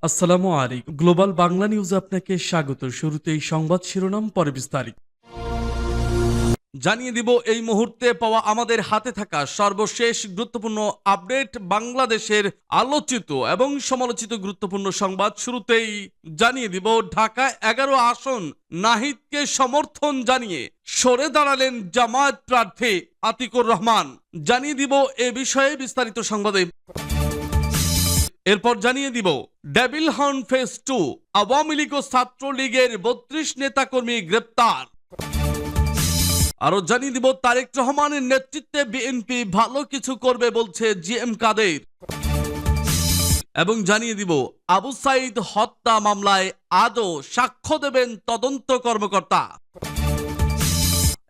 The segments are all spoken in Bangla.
আসসালামু আলাইকুম। গ্লোবাল বাংলা নিউজে আপনাকে স্বাগত। শুরুতেই সংবাদ শিরোনাম, পরে বিস্তারিত। জানিয়ে দিব এই মুহূর্তে পাওয়া আমাদের হাতে থাকা সর্বশেষ গুরুত্বপূর্ণ আপডেট, বাংলাদেশের আলোচিত এবং সমালোচিত গুরুত্বপূর্ণ সংবাদ। শুরুতেই জানিয়ে দিব ঢাকা 11 আসন নাহিদকে সমর্থন জানিয়ে সরে দাঁড়ালেন জামায়াত প্রার্থী আতিকুর রহমান। জানিয়ে দিব এ বিষয়ে বিস্তারিত সংবাদে। এরপর জানিয়ে দিব ডেভিল হর্ন ফেজ 2, আওয়ামী লীগ ও ছাত্রলীগের 32 নেতাকর্মী গ্রেপ্তার। আরো জানিয়ে দিব তারেক রহমানের নেতৃত্বে বিএনপি ভালো কিছু করবে বলছে জিএম কাদের। এবং জানিয়ে দিব আবু সাইদ হত্যা মামলায় আদৌ সাক্ষ্য দেবেন তদন্ত কর্মকর্তা।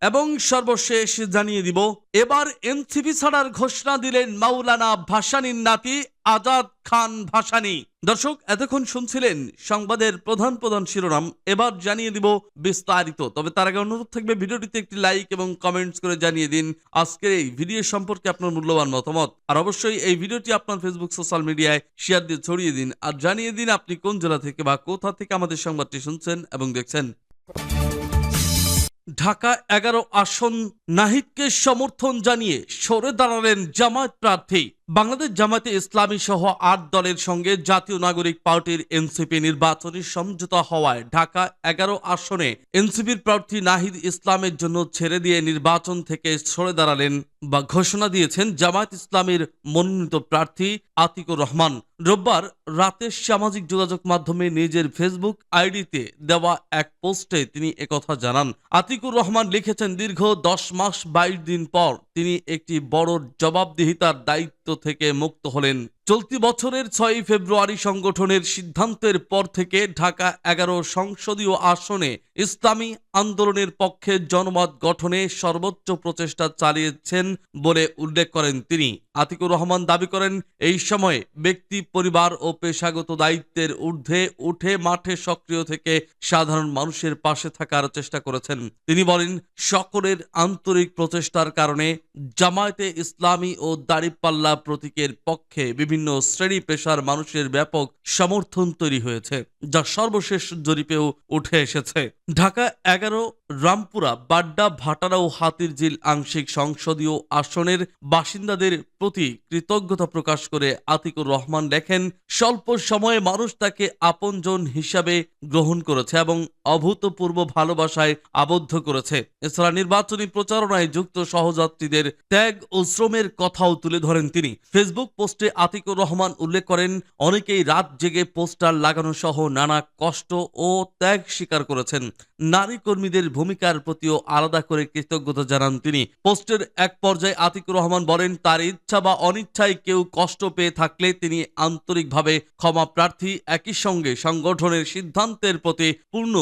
এবং সর্বশেষ জানিয়ে দিব এবার এনসিপি ছাড়ার ঘোষণা দিলেন মাওলানা ভাসানীর নাতি আজাদ খান ভাসানী। দর্শক, এতক্ষণ শুনছিলেন সংবাদের প্রধান শিরোনাম। এবার জানিয়ে দিব বিস্তারিত। তবে তার আগে অনুরোধ থাকবে ভিডিওটিতে একটি লাইক এবং কমেন্টস করে জানিয়ে দিন আজকের এই ভিডিও সম্পর্কে আপনার মূল্যবান মতামত। আর অবশ্যই এই ভিডিওটি আপনার ফেসবুক সোশ্যাল মিডিয়ায় শেয়ার দিয়ে ছড়িয়ে দিন। আর জানিয়ে দিন আপনি কোন জেলা থেকে বা কোথা থেকে আমাদের সংবাদটি শুনছেন এবং দেখছেন। ঢাকা 11 আসন নাহিদকে সমর্থন জানিয়ে সরে দাঁড়ালেন জামায়াত প্রার্থী। বাংলাদেশ জামায়াতে ইসলামী সহ 8 দলের সঙ্গে জাতীয় নাগরিক পার্টির এনসিপি নির্বাচনী সমঝোতা হওয়ায় ঢাকা 11 আসনে এনসিপির প্রার্থী নাহিদ ইসলামের জন্য ছেড়ে দিয়ে নির্বাচন থেকে সরে দাঁড়ালেন বা ঘোষণা দিয়েছেন জামায়াত ইসলামীর মনোনীত প্রার্থী আতিকুর রহমান। রোববার রাতে সামাজিক যোগাযোগ মাধ্যমে নিজের ফেসবুক আইডিতে দেওয়া এক পোস্টে তিনি একথা জানান। আতিকুর রহমান লিখেছেন, দীর্ঘ 10 মাস 22 দিন পর তিনি একটি বড় জবাবদিহিতার দায়িত্ব থেকে মুক্ত হলেন। চলতি বছরের 6 ফেব্রুয়ারি সংগঠনের সিদ্ধান্তের পর থেকে ঢাকা 11 সংসদীয় আসনে ইসলামী আন্দোলনের পক্ষে জনমত গঠনে সর্বোচ্চ প্রচেষ্টা চালিয়েছেন বলে উল্লেখ করেন তিনি। আতিকুর রহমান দাবি করেন, এই সময়ে ব্যক্তি, পরিবার ও পেশাগত দায়িত্বের ঊর্ধ্বে উঠে মাঠে সক্রিয় থেকে সাধারণ মানুষের পাশে থাকার চেষ্টা করেছেন। তিনি বলেন, সকলের আন্তরিক প্রচেষ্টার কারণে জামায়াতে ইসলামী ও দাঁড়িপাল্লা প্রতীকের পক্ষে বিভিন্ন শ্রেণী পেশার মানুষের ব্যাপক সমর্থন তৈরি হয়েছে, যা সর্বশেষ জরিপেও উঠে এসেছে। ঢাকা 11, রামপুরা, বাড্ডা, ভাটারা ও হাতিরঝিল আংশিক সংসদীয় আসনের বাসিন্দাদের প্রতি কৃতজ্ঞতা প্রকাশ করে আতিকুর রহমান লেখেন, স্বল্প সময়ে মানুষ তাকে আপনজন হিসাবে গ্রহণ করেছে এবং অভূতপূর্ব ভালোবাসায় আবদ্ধ করেছে। এছাড়া নির্বাচনী প্রচারণায় যুক্ত সহযাত্রীদের ত্যাগ ও শ্রমের কথাও তুলে ধরেন তিনি। ফেসবুক পোস্টে আতিকুর রহমান উল্লেখ করেন, অনেকেই রাত জেগে পোস্টার লাগানো সহ নানা কষ্ট ও ত্যাগ স্বীকার করেছেন। নারী কর্মীদের ভূমিকার প্রতিও আলাদা করে কৃতজ্ঞতা জানান তিনি। পোস্টের এক পর্যায়ে আতিকুর রহমান বলেন, তার ইচ্ছা বা অনিচ্ছায় কেউ কষ্ট পেয়ে থাকলে তিনি আন্তরিকভাবে ক্ষমা প্রার্থী। একই সঙ্গে সংগঠনের সিদ্ধান্তের প্রতি পূর্ণ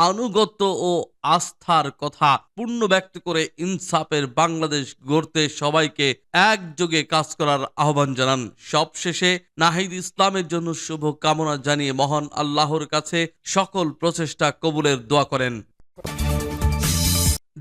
আনুগত্য ও আস্থার কথা পূর্ণ ব্যক্ত করে ইনসাফের বাংলাদেশ গড়তে সবাইকে একযোগে কাজ করার আহ্বান জানান। সবশেষে নাহিদ ইসলামের জন্য শুভ কামনা জানিয়ে মহান আল্লাহর কাছে সকল প্রচেষ্টা কবুলের দোয়া করেন।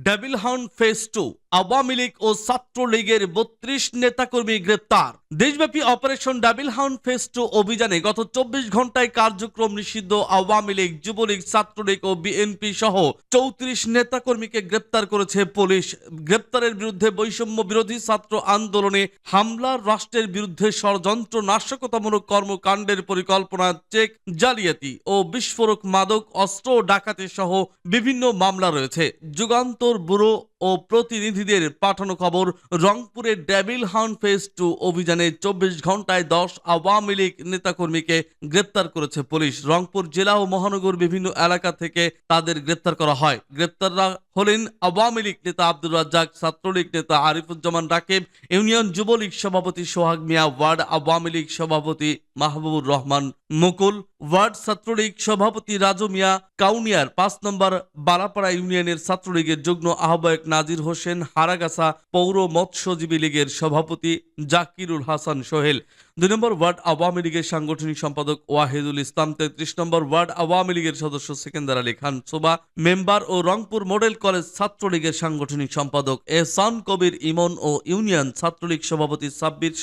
ডেভিল হর্ন ফেজ 2, আওয়ামী লীগ ও ছাত্রলীগের 32 নেতাকর্মী গ্রেপ্তার। দেশব্যাপী অপারেশন ডেভিল হর্ন ফেজ 2 অভিযানে গত 24 ঘন্টায় কার্যক্রম নিষিদ্ধ আওয়ামী লীগ, যুবলীগ, ছাত্রলীগ ও বিএনপি সহ 34 নেতাকর্মীকে গ্রেপ্তার করেছে পুলিশ। গ্রেপ্তারের বিরুদ্ধে বৈষম্য বিরোধী ছাত্র আন্দোলনে হামলা, রাষ্ট্রের বিরুদ্ধে ষড়যন্ত্র, নাশকতামূলক কর্মকাণ্ডের পরিকল্পনা, চেক জালিয়াতি ও বিস্ফোরক, মাদক, অস্ত্র, ডাকাতি সহ বিভিন্ন মামলা রয়েছে। যুগান্তর ব্যুরো ও প্রতিনিধিদের পাঠানো খবর, রংপুরের ডেভিল হর্ন ফেজ 2 অভিযানে 24 ঘন্টায় 10 আওয়ামী লীগ নেতাকর্মীকে গ্রেপ্তার করেছে পুলিশ। রংপুর জেলা ও মহানগর বিভিন্ন এলাকা থেকে তাদের গ্রেপ্তার করা হয়। গ্রেপ্তাররা হলেন আওয়ামী লীগ নেতা আব্দুর রাজ্জাক, ছাত্রলীগ নেতা আরিফুজ্জামান রাকিব, ইউনিয়ন যুবলীগ সভাপতি সোহাগ মিয়া, ওয়ার্ড আওয়ামী লীগ সভাপতি মাহবুবুর রহমান মুকুল, ওয়ার্ড ছাত্রলীগ সভাপতি রাজু মিয়া, কাউনিয়ার 5 নম্বর বালাপাড়া ইউনিয়নের ছাত্রলীগের যুগ্ম আহ্বায়ক নাজির হোসেন, হারাগাছা পৌর মৎস্যজীবী লীগের সভাপতি জাকিরুল হাসান সোহেল। 2 নম্বর ওয়ার্ড আওয়ামী লীগের সাংগঠনিক সম্পাদক ওয়াহিদুল ইসলাম, 33 নম্বর ওয়ার্ড আওয়ামী লীগের সদস্য সেকেন্দার আলী খান সোবা মেম্বার ও রংপুর মডেল কলেজ ছাত্রলীগের সাংগঠনিক সম্পাদক এহসান কবির ইমন ও ইউনিয়ন ছাত্রলীগ সভাপতি সাব্বির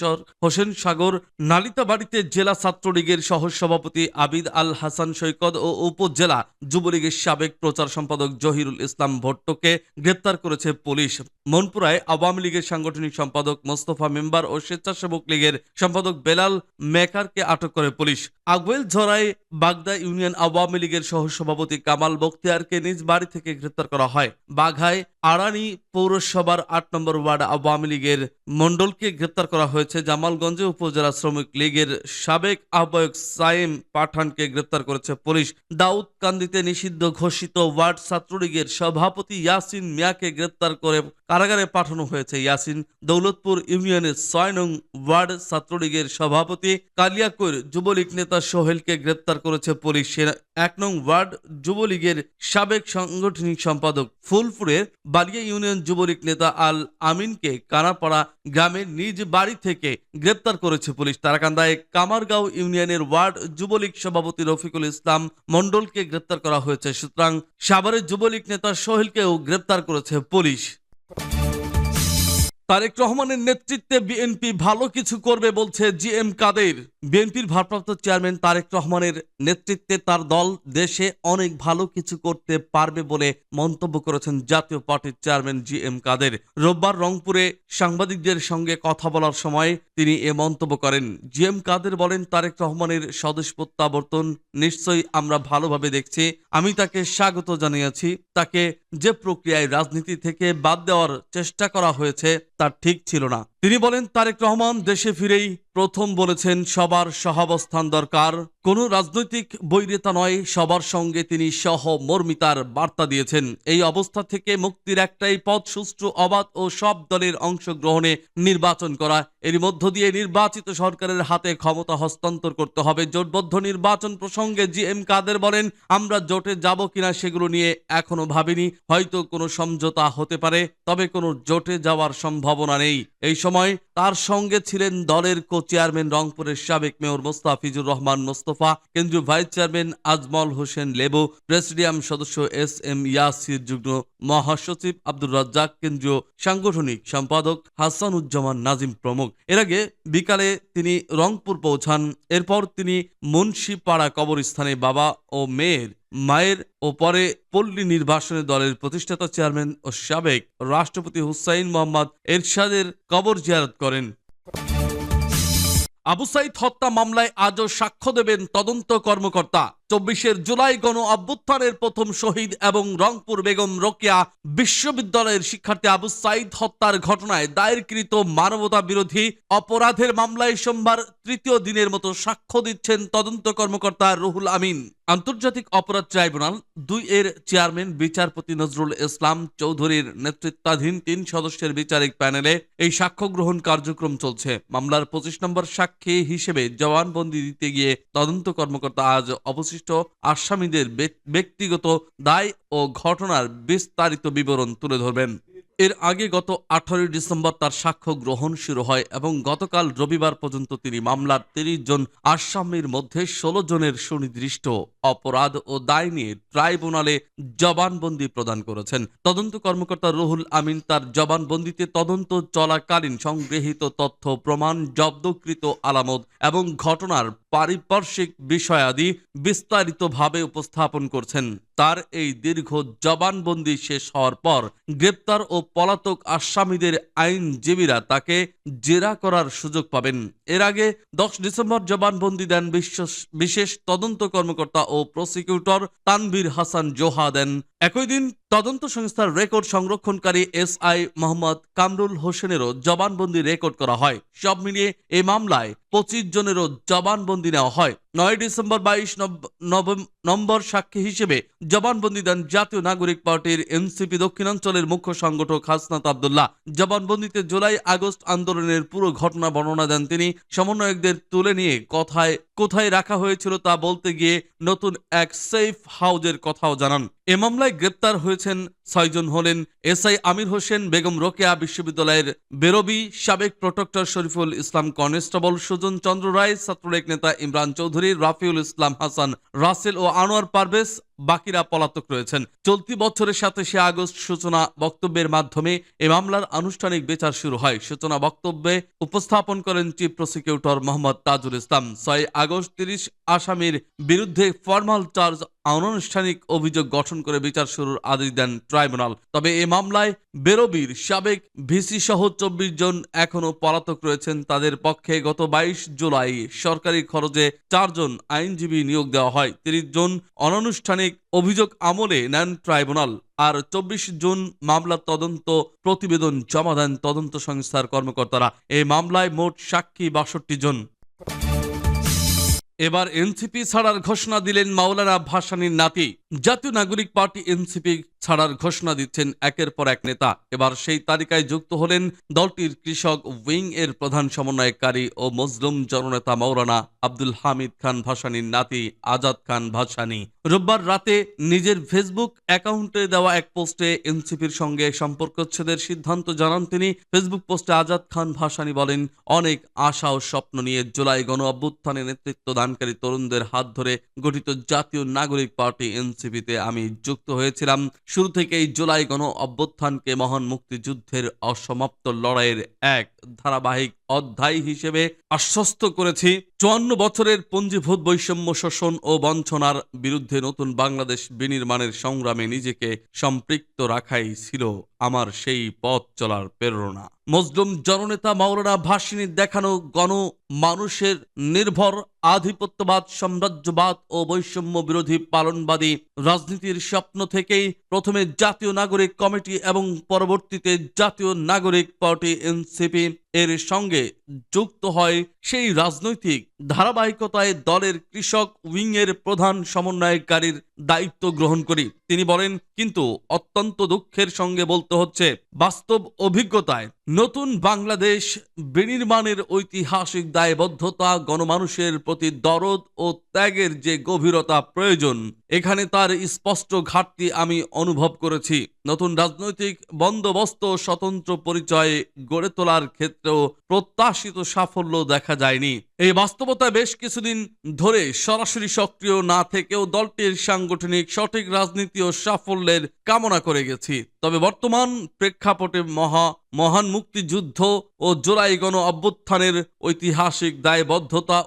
হোসেন সাগর, নালিতাবাড়িতে জেলা ছাত্রলীগের সহ সভাপতি আবিদ আল হাসান সৈকত ও উপজেলা যুবলীগের সাবেক প্রচার সম্পাদক জহিরুল ইসলাম ভট্টকে গ্রেপ্তার করেছে পুলিশ। মনপুরায় আওয়ামী লীগের সাংগঠনিক সম্পাদক মোস্তফা মেম্বার ও স্বেচ্ছাসেবক লীগের সম্পাদক বেলাল মেকারকে আটক করে পুলিশ। আগুয়েল ঝরায় বাগদা ইউনিয়ন আওয়ামী লীগের সহসভাপতি কামাল বখতিয়ারকে নিজ বাড়ি থেকে গ্রেপ্তার করা হয়। বাঘায় আড়ানি পৌরসভার 8 নম্বর ওয়ার্ড আওয়ামী লীগের মণ্ডলকে গ্রেপ্তার করা হয়েছে। জামালগঞ্জে উপজেলা শ্রমিক লীগের সাবেক আহ্বায়ক সাইম পাঠানকে গ্রেপ্তার করেছে পুলিশ। দাউদকান্দিতে নিষিদ্ধ ঘোষিত ওয়ার্ড ছাত্রলীগের সভাপতি ইয়াসিন মিয়াকে গ্রেপ্তার করে কারাগারে পাঠানো হয়েছে। ইয়াসিন দৌলতপুর ইউনিয়নের 6 নং ওয়ার্ড ছাত্রলীগের সভাপতি কালিয়াকৈর যুবলীগ নেতা সোহেলকে গ্রেপ্তার করেছে পুলিশ। 1 নং ওয়ার্ড যুবলীগের সাবেক সাংগঠনিক সম্পাদক ফুলপুরের বালিয়া ইউনিয়ন যুবলীগ নেতা আল আমিনকে কানাপাড়া গ্রামের নিজ বাড়ি থেকে গ্রেপ্তার করেছে পুলিশ। তারাকান্দায় কামারগাঁও ইউনিয়নের ওয়ার্ড যুবলীগ সভাপতি রফিকুল ইসলাম মণ্ডলকে গ্রেপ্তার করা হয়েছে। সুতরাং সাভারের যুবলীগ নেতা সোহেলকেও গ্রেপ্তার করেছে পুলিশ। তারেক রহমানের নেতৃত্বে বিএনপি ভালো কিছু করবে বলছে জিএম কাদের। বিএনপির ভারপ্রাপ্ত চেয়ারম্যান তারেক রহমানের নেতৃত্বে তার দল দেশে অনেক ভালো কিছু করতে পারবে বলে মন্তব্য করেছেন জাতীয় পার্টির চেয়ারম্যান জিএম কাদের। রোববার রংপুরে সাংবাদিকদের সঙ্গে কথা বলার সময় তিনি এ মন্তব্য করেন। জিএম কাদের বলেন, তারেক রহমানের স্বদেশ প্রত্যাবর্তন নিশ্চয়ই আমরা ভালোভাবে দেখছি। আমি তাকে স্বাগত জানিয়েছি। তাকে যে প্রক্রিয়ায় রাজনীতি থেকে বাদ দেওয়ার চেষ্টা করা হয়েছে তা ঠিক ছিল না। তিনি বলেন, তারেক রহমান দেশে ফিরেই প্রথম বলেছেন সবার সহাবস্থান দরকার, কোনো রাজনৈতিক বৈরিতা নয়, সবার সঙ্গে তিনি সহমর্মিতার বার্তা দিয়েছেন। এই অবস্থা থেকে মুক্তির একটাই পথ, সুষ্ঠু অবাধ ও সব দলের অংশগ্রহণে নির্বাচন করা। এর মধ্য দিয়ে নির্বাচিত সরকারের হাতে ক্ষমতা হস্তান্তর করতে হবে। জোটবদ্ধ নির্বাচন প্রসঙ্গে জিএম কাদের বলেন, আমরা জোটে যাব কিনা সেগুলো নিয়ে এখনো ভাবিনি। হয়তো কোনো সমঝোতা হতে পারে, তবে কোনো জোটে যাওয়ার সম্ভাবনা নেই। এই সময় তার সঙ্গে ছিলেন দলের চেয়ারম্যান রংপুরের সাবেক মেয়র মোস্তাফিজুর রহমান মোস্তফা, কেন্দ্রীয় ভাইস চেয়ারম্যান আজমল হোসেন লেবু, প্রেসিডিয়াম সদস্য এস.এম. ইয়াসির, যুগ্ম মহাসচিব আব্দুর রাজ্জাক, কেন্দ্রীয় সাংগঠনিক সম্পাদক হাসানুজ্জামান নাজিম প্রমুখ। এর আগে বিকালে তিনি রংপুর পৌঁছান। এরপর তিনি মুন্সিপাড়া কবরস্থানে বাবা ও মায়ের ও পরে পল্লী নির্বাসনে দলের প্রতিষ্ঠাতা চেয়ারম্যান ও সাবেক রাষ্ট্রপতি হুসাইন মোহাম্মদ এরশাদের কবর জিয়ারত করেন। আবু সাইদ হত্যা মামলায় আজও সাক্ষ্য দেবেন তদন্ত কর্মকর্তা। 24 জুলাই গণ অভ্যুত্থানের প্রথম শহীদ এবং রংপুর বেগম রোকেয়া বিশ্ববিদ্যালয়ের শিক্ষার্থী আবু সাইদ হত্যার ঘটনায় দায়েরকৃত মানবতা বিরোধী অপরাধের মামলায় সোমবার তৃতীয় দিনের মতো সাক্ষ্য দিচ্ছেন তদন্ত কর্মকর্তা রুহুল আমিন। আন্তর্জাতিক অপরাধ ট্রাইব্যুনাল 2 এর চেয়ারম্যান বিচারপতি নজরুল ইসলাম চৌধুরীর নেতৃত্বাধীন 3 সদস্যের বিচারিক প্যানেলে এই সাক্ষ্য গ্রহণ কার্যক্রম চলছে। মামলার 25 নম্বর সাক্ষী হিসেবে জবানবন্দি দিতে গিয়ে তদন্ত কর্মকর্তা আজ অবশিষ্ট আসামিদের ব্যক্তিগত দায় ও ঘটনার বিস্তারিত বিবরণ তুলে ধরবেন। এর আগে গত 18 ডিসেম্বর তার সাক্ষ্য গ্রহণ শুরু হয় এবং গতকাল রবিবার পর্যন্ত তিনি মামলার 30 জন আসামির মধ্যে 16 জনের সুনির্দিষ্ট অপরাধ ও দায় নিয়ে ট্রাইব্যুনালে জবানবন্দি প্রদান করেছেন। তদন্ত কর্মকর্তা রুহুল আমিন তার জবানবন্দিতে তদন্ত চলাকালীন সংগৃহীত তথ্য, প্রমাণ, জব্দকৃত আলামত এবং ঘটনার পারিপার্শ্বিক বিষয়াদি বিস্তারিতভাবে উপস্থাপন করছেন। তার এই দীর্ঘ জবানবন্দি শেষ হওয়ার পর গ্রেপ্তার ও পলাতক আসামিদের আইনজীবীরা তাকে জেরা করার সুযোগ পাবেন। এর আগে 10 ডিসেম্বর জবানবন্দি দেন বিশেষ তদন্ত কর্মকর্তা ও প্রসিকিউটর তানভীর হাসান জোহা দেন। একই দিন তদন্ত সংস্থার রেকর্ড সংরক্ষণকারী এসআই মোহাম্মদ কামরুল হোসেনেরও জবানবন্দি রেকর্ড করা হয়। সব মিলিয়ে এই মামলায় 25 জনেরও জবানবন্দি নেওয়া হয়। 9 ডিসেম্বর 22 নম্বর সাক্ষী হিসেবে জবানবন্দি দেন জাতীয় নাগরিক পার্টির এনসিপি দক্ষিণাঞ্চলের মুখ্য সংগঠক হাসনাত আব্দুল্লাহ। জবানবন্দিতে জুলাই আগস্ট আন্দোলনের পুরো ঘটনা বর্ণনা দেন তিনি। সমন্বয়কদের তুলে নিয়ে কোথায় রাখা হয়েছিল তা বলতে গিয়ে নতুন এক সেফ হাউজের কথাও জানান। এ মামলায় গ্রেপ্তার হয়েছেন 6 জন হলেন এসআই আমির হোসেন, বেগম রোকেয়া বিশ্ববিদ্যালয়ের বেরবি, সাবেক প্রক্টর শরীফুল ইসলাম কনস্টেবল, সুজন চন্দ্র রায়, ছাত্রলীগ নেতা ইমরান চৌধুরী, রাফিউল ইসলাম হাসান, রাসেল ও আনোয়ার পারভেজ। বাকিরা পলাতক রয়েছেন। চলতি বছরের 27 আগস্ট সূচনা বক্তব্যের মাধ্যমে এই মামলার আনুষ্ঠানিক বিচার শুরু হয়। সূচনা বক্তব্যে উপস্থাপন করেন chief prosecutor Mohammad Tajul Islam. 6 August 30 আসামির বিরুদ্ধে ফরমাল চার্জ, অনানুষ্ঠানিক অভিযোগ গঠন করে বিচার শুরুর আদেশ দেন ট্রাইব্যুনাল। তবে এ মামলায় বেরবির সাবেক ভিসি সহ 24 জন এখনো পলাতক রয়েছেন। তাদের পক্ষে গত 22 জুলাই সরকারি খরচে 4 জন আইনজীবী নিয়োগ দেওয়া হয়। 30 জন অনানুষ্ঠানিক অভিযোগ আমলে নেন ট্রাইব্যুনাল। আর 24 জুন মামলার তদন্ত প্রতিবেদন জমা দেন তদন্ত সংস্থার কর্মকর্তারা। এই মামলায় মোট সাক্ষী 62 জন। এবার এনসিপি ছাড়ার ঘোষণা দিলেন মাওলানা ভাসানীর নাতি। জাতীয় নাগরিক পার্টি এনসিপি ছাড়ার ঘোষণা দিচ্ছেন একের পর এক নেতা। এবার সেই তালিকায় যুক্ত হলেন দলটির কৃষক উইং এর প্রধান সমন্বয়কারী ও মজলুম জননেতা মাওলানা আব্দুল হামিদ খান ভাসানীর নাতি আজাদ খান ভাসানী। রোববার রাতে নিজের ফেসবুক অ্যাকাউন্টে দেওয়া এক পোস্টে এনসিপির সঙ্গে সম্পর্কচ্ছেদের সিদ্ধান্ত জানান তিনি। ফেসবুক পোস্টে আজাদ খান ভাসানী বলেন, অনেক আশা ও স্বপ্ন নিয়ে জুলাই গণ অভ্যুত্থানে নেতৃত্ব দানকারী তরুণদের হাত ধরে গঠিত জাতীয় নাগরিক পার্টি এনসিপিতে আমি যুক্ত হয়েছিলাম। শুরু থেকেই জুলাই গণ অভ্যুত্থানকে মহান মুক্তিযুদ্ধের অসমাপ্ত লড়াইয়ের এক ধারাবাহিক অধ্যায় হিসেবে আশ্বস্ত করেছি। 54 বছরের পঞ্জীভূত বৈষম্য, শোষণ ও বঞ্চনার বিরুদ্ধে নতুন বাংলাদেশ বিনির্মাণের সংগ্রামে নিজেকে সম্পৃক্ত রাখাই ছিল আমার সেই পথ চলার প্রেরণা। মজলুম জননেতা মাওলানা ভাসানীর দেখানো গণ মানুষের নির্ভর আধিপত্যবাদ, সাম্রাজ্যবাদ ও বৈষম্য বিরোধী পালনবাদী রাজনীতির স্বপ্ন থেকেই প্রথমে জাতীয় নাগরিক কমিটি এবং পরবর্তীতে জাতীয় নাগরিক পার্টি এনসিপি এর সঙ্গে যুক্ত হয়। সেই রাজনৈতিক ধারাবাহিকতায় দলের কৃষক উইং এর প্রধান সমন্বয়কারীর দায়িত্ব গ্রহণ করি। তিনি বলেন, কিন্তু অত্যন্ত দুঃখের সঙ্গে বলতে হচ্ছে, বাস্তব অভিজ্ঞতায় নতুন বাংলাদেশ বিনির্মাণের ঐতিহাসিক দায়বদ্ধতা, গণমানুষের প্রতি দরদ ও ত্যাগের যে গভীরতা প্রয়োজন, এখানে তার স্পষ্ট ঘাটতি আমি অনুভব করেছি। নতুন রাজনৈতিক বন্দোবস্ত স্বতন্ত্র পরিচয় গড়ে তোলার ক্ষেত্রেও প্রত্যাশিত সাফল্য দেখা যায়নি। এই বাস্তবতায় বেশ কিছুদিন ধরে সরাসরি সক্রিয় না থেকেও দলটির সাংগঠনিক সঠিক রাজনীতি ও সাফল্যের কামনা করে গেছি। তবে বর্তমান প্রেক্ষাপটে মহান মুক্তিযুদ্ধ ও জুলাই গণ অভ্যুত্থানের ঐতিহাসিক দায়বদ্ধতা